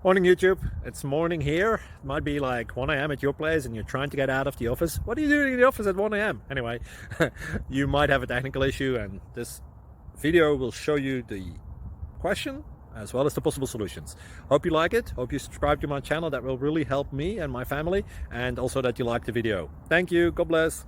Morning YouTube, it's morning here. It might be like 1 a.m. at your place and you're trying to get out of the office. What are you doing in the office at 1 a.m.? Anyway, you might have a technical issue and this video will show you the question as well as the possible solutions. Hope you like it, hope you subscribe to my channel. That will really help me and my family, and also that you like the video. Thank you, God bless.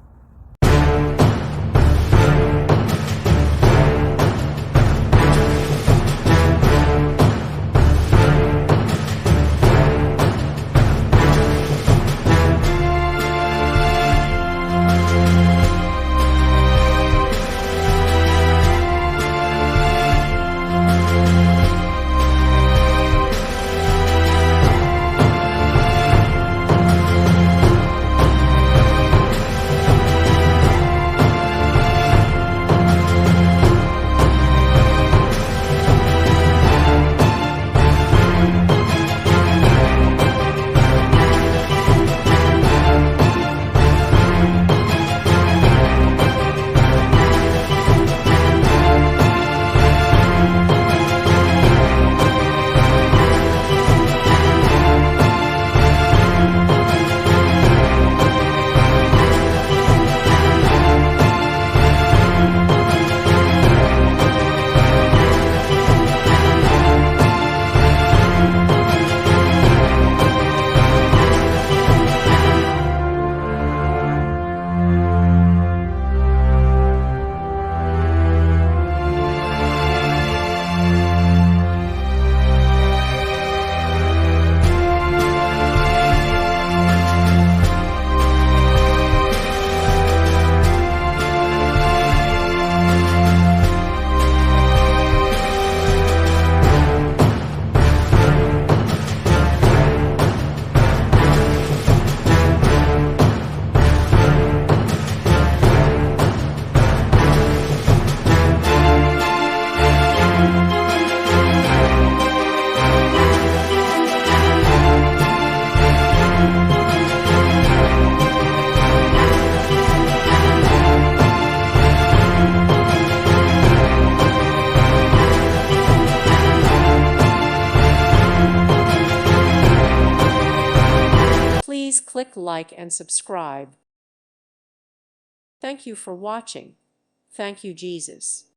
Please click like and subscribe. Thank you for watching. Thank you, Jesus.